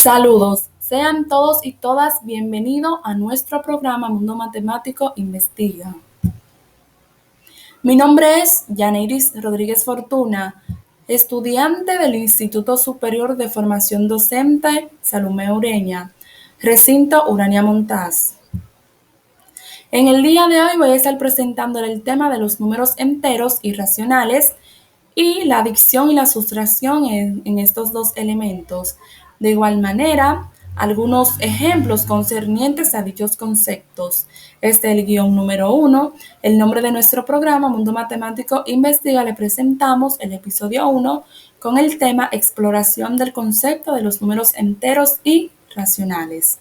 Saludos, sean todos y todas bienvenidos a nuestro programa Mundo Matemático Investiga. Mi nombre es Yaneiris Rodríguez Fortuna, estudiante del Instituto Superior de Formación Docente Salomé Ureña, recinto Urania Montaz. En el día de hoy voy a estar presentando el tema de los números enteros y racionales y la adición y la sustracción en estos dos elementos. De igual manera, algunos ejemplos concernientes a dichos conceptos. Este es el guión número 1. El nombre de nuestro programa, Mundo Matemático Investiga, le presentamos el episodio 1 con el tema Exploración del concepto de los números enteros y racionales.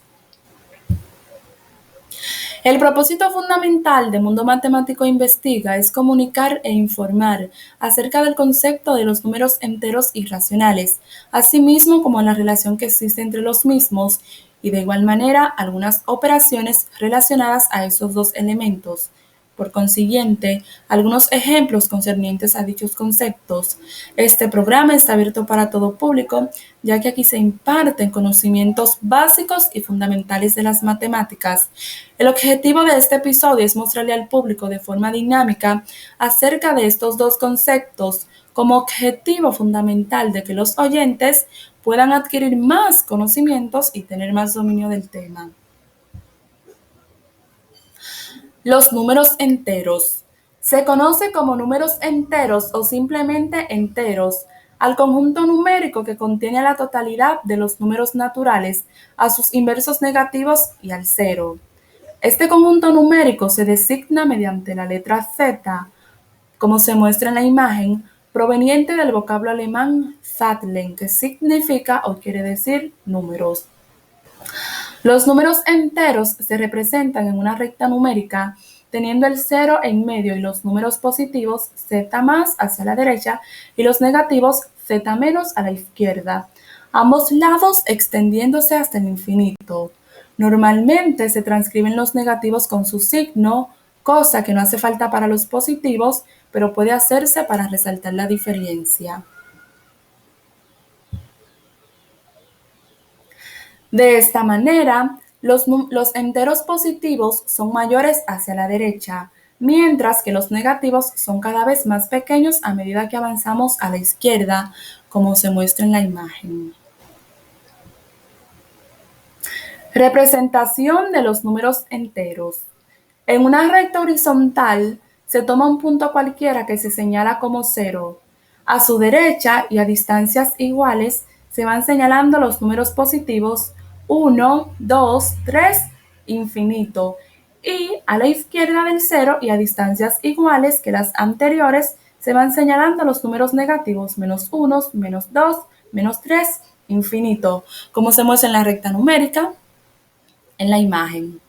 El propósito fundamental de Mundo Matemático Investiga es comunicar e informar acerca del concepto de los números enteros y racionales, asimismo como la relación que existe entre los mismos y de igual manera algunas operaciones relacionadas a esos dos elementos. Por consiguiente, algunos ejemplos concernientes a dichos conceptos. Este programa está abierto para todo público, ya que aquí se imparten conocimientos básicos y fundamentales de las matemáticas. El objetivo de este episodio es mostrarle al público de forma dinámica acerca de estos dos conceptos, como objetivo fundamental de que los oyentes puedan adquirir más conocimientos y tener más dominio del tema. Los números enteros. Se conoce como números enteros o simplemente enteros al conjunto numérico que contiene la totalidad de los números naturales, a sus inversos negativos y al cero. Este conjunto numérico se designa mediante la letra Z, como se muestra en la imagen, proveniente del vocablo alemán Zahlen, que significa o quiere decir números. Los números enteros se representan en una recta numérica teniendo el cero en medio y los números positivos z más hacia la derecha y los negativos z menos a la izquierda, ambos lados extendiéndose hasta el infinito. Normalmente se transcriben los negativos con su signo, cosa que no hace falta para los positivos, pero puede hacerse para resaltar la diferencia. De esta manera, los enteros positivos son mayores hacia la derecha, mientras que los negativos son cada vez más pequeños a medida que avanzamos a la izquierda, como se muestra en la imagen. Representación de los números enteros. En una recta horizontal se toma un punto cualquiera que se señala como 0. A su derecha y a distancias iguales se van señalando los números positivos 1, 2, 3, infinito. Y a la izquierda del 0 y a distancias iguales que las anteriores se van señalando los números negativos menos 1, menos 2, menos 3, infinito, como se muestra en la recta numérica en la imagen.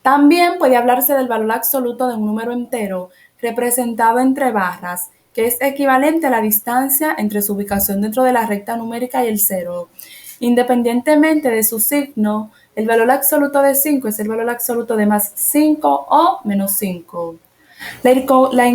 También puede hablarse del valor absoluto de un número entero representado entre barras, que es equivalente a la distancia entre su ubicación dentro de la recta numérica y el 0. Independientemente de su signo, el valor absoluto de 5 es el valor absoluto de más 5 o menos 5. La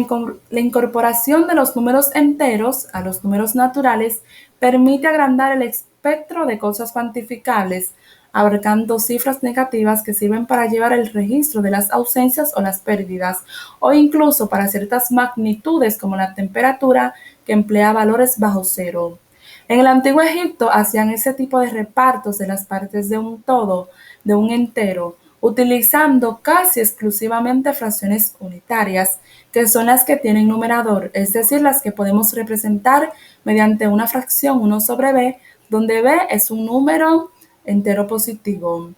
incorporación de los números enteros a los números naturales permite agrandar el espectro de cosas cuantificables, abarcando cifras negativas que sirven para llevar el registro de las ausencias o las pérdidas, o incluso para ciertas magnitudes como la temperatura, que emplea valores bajo cero. En el antiguo Egipto hacían ese tipo de repartos de las partes de un todo, de un entero, utilizando casi exclusivamente fracciones unitarias, que son las que tienen numerador, es decir, las que podemos representar mediante una fracción 1 sobre b, donde b es un número entero positivo.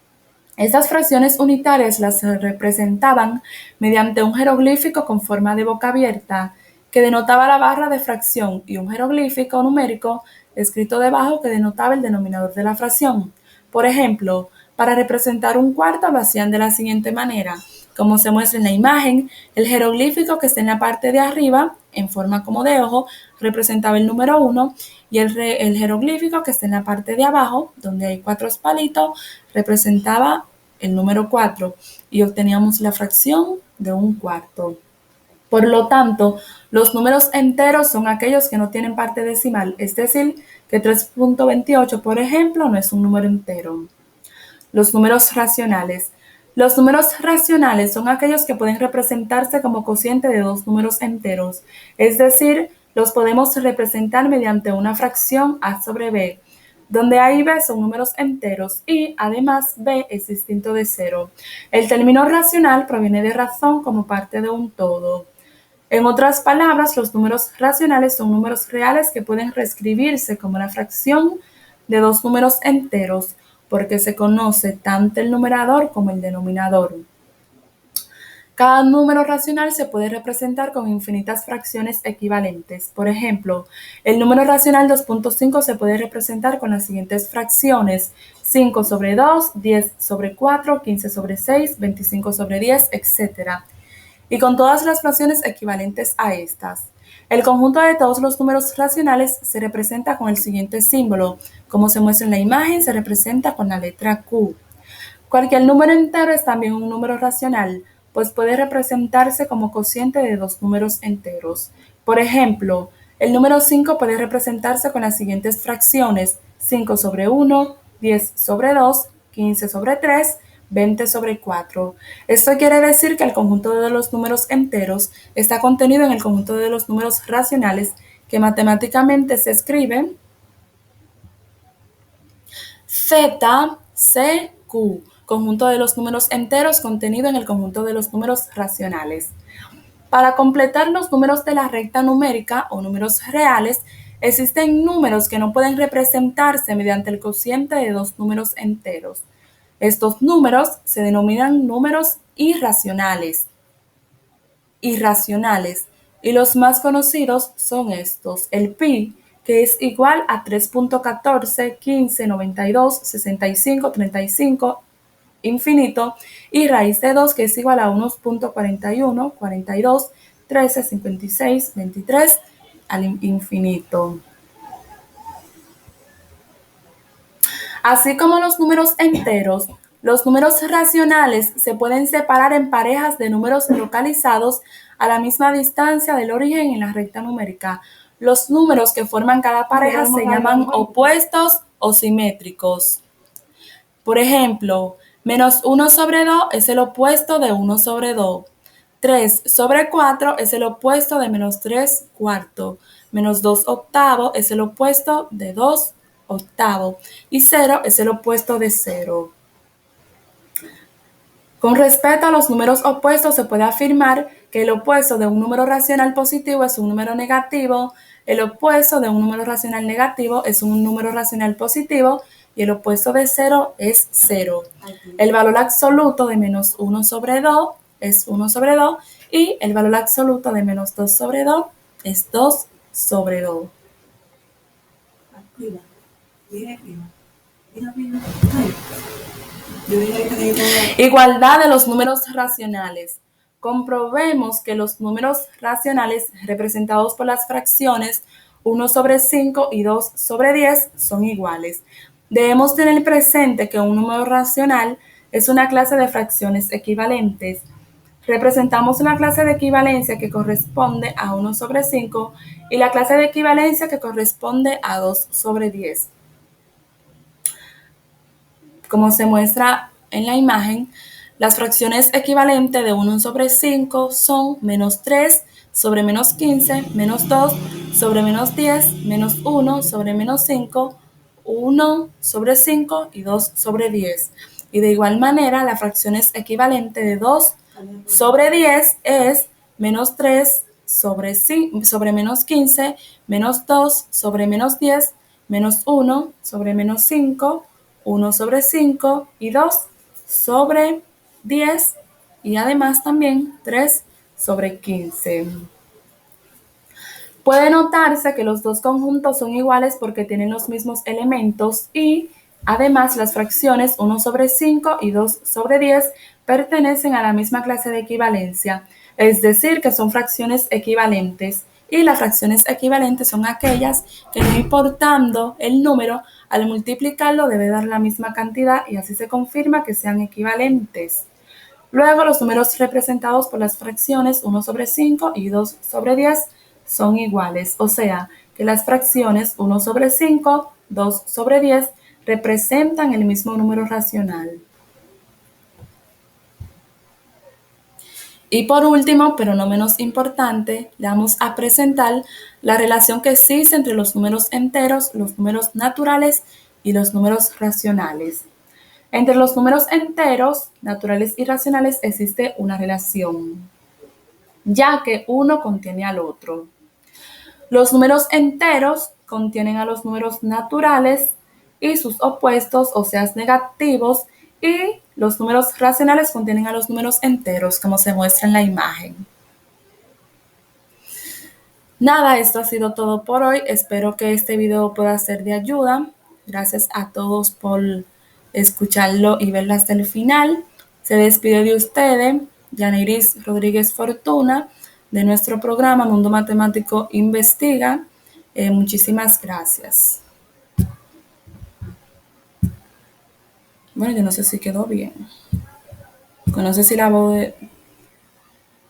Estas fracciones unitarias las representaban mediante un jeroglífico con forma de boca abierta que denotaba la barra de fracción y un jeroglífico numérico escrito debajo que denotaba el denominador de la fracción. Por ejemplo, para representar un cuarto lo hacían de la siguiente manera. Como se muestra en la imagen, el jeroglífico que está en la parte de arriba, en forma como de ojo, representaba el número 1 y el jeroglífico que está en la parte de abajo, donde hay 4 palitos, representaba el número 4 y obteníamos la fracción de un cuarto. Por lo tanto, los números enteros son aquellos que no tienen parte decimal, es decir, que 3.28, por ejemplo, no es un número entero. Los números racionales. Los números racionales son aquellos que pueden representarse como cociente de dos números enteros, es decir, los podemos representar mediante una fracción a sobre b, donde a y b son números enteros y, además, b es distinto de cero. El término racional proviene de razón como parte de un todo. En otras palabras, los números racionales son números reales que pueden reescribirse como la fracción de dos números enteros, porque se conoce tanto el numerador como el denominador. Cada número racional se puede representar con infinitas fracciones equivalentes. Por ejemplo, el número racional 2.5 se puede representar con las siguientes fracciones: 5 sobre 2, 10 sobre 4, 15 sobre 6, 25 sobre 10, etc. Y con todas las fracciones equivalentes a estas. El conjunto de todos los números racionales se representa con el siguiente símbolo. Como se muestra en la imagen, se representa con la letra Q. Cualquier número entero es también un número racional, pues puede representarse como cociente de dos números enteros. Por ejemplo, el número 5 puede representarse con las siguientes fracciones: 5 sobre 1, 10 sobre 2, 15 sobre 3, 20 sobre 4. Esto quiere decir que el conjunto de los números enteros está contenido en el conjunto de los números racionales, que matemáticamente se escribe ZCQ, conjunto de los números enteros contenido en el conjunto de los números racionales. Para completar los números de la recta numérica o números reales, existen números que no pueden representarse mediante el cociente de dos números enteros. Estos números se denominan números irracionales. Y los más conocidos son estos: el pi, que es igual a 3.14, 15, 92, 65, 35, infinito, y raíz de 2, que es igual a 1.41, 42, 13, 56, 23, al infinito. Así como los números enteros, los números racionales se pueden separar en parejas de números localizados a la misma distancia del origen en la recta numérica. Los números que forman cada pareja se llaman opuestos o simétricos. Por ejemplo, menos 1 sobre 2 es el opuesto de 1 sobre 2. 3 sobre 4 es el opuesto de menos 3 cuarto. Menos 2 octavo es el opuesto de 2 octavo. Y 0 es el opuesto de 0. Con respecto a los números opuestos, se puede afirmar que el opuesto de un número racional positivo es un número negativo, el opuesto de un número racional negativo es un número racional positivo y el opuesto de 0 es 0. El valor absoluto de menos 1 sobre 2 es 1 sobre 2 y el valor absoluto de menos 2 sobre 2 es 2 sobre 2. Igualdad de los números racionales. Comprobemos que los números racionales representados por las fracciones 1 sobre 5 y 2 sobre 10 son iguales. Debemos tener presente que un número racional es una clase de fracciones equivalentes. Representamos la clase de equivalencia que corresponde a 1 sobre 5 y la clase de equivalencia que corresponde a 2 sobre 10. Como se muestra en la imagen, las fracciones equivalentes de 1 sobre 5 son menos 3 sobre menos 15, menos 2 sobre menos 10, menos 1 sobre menos 5, 1 sobre 5 y 2 sobre 10. Y de igual manera, la fracción equivalente de 2 sobre 10 es menos 3 sobre menos 15, menos 2 sobre menos 10, menos 1 sobre menos 5, 1 sobre 5 y 2 sobre 10 y además también 3 sobre 15. Puede notarse que los dos conjuntos son iguales porque tienen los mismos elementos y además las fracciones 1 sobre 5 y 2 sobre 10 pertenecen a la misma clase de equivalencia, es decir, que son fracciones equivalentes. Y las fracciones equivalentes son aquellas que, no importando el número, al multiplicarlo debe dar la misma cantidad y así se confirma que sean equivalentes. Luego, los números representados por las fracciones 1 sobre 5 y 2 sobre 10 son iguales, o sea, que las fracciones 1 sobre 5, 2 sobre 10 representan el mismo número racional. Y por último, pero no menos importante, le vamos a presentar la relación que existe entre los números enteros, los números naturales y los números racionales. Entre los números enteros, naturales y racionales existe una relación, ya que uno contiene al otro. Los números enteros contienen a los números naturales y sus opuestos, o sea, negativos, y los números racionales contienen a los números enteros, como se muestra en la imagen. Nada, esto ha sido todo por hoy. Espero que este video pueda ser de ayuda. Gracias a todos por escucharlo y verlo hasta el final. Se despide de ustedes, Yaneiris Rodríguez Fortuna, de nuestro programa Mundo Matemático Investiga. Muchísimas gracias. Bueno, yo no sé si quedó bien. No sé si la voz de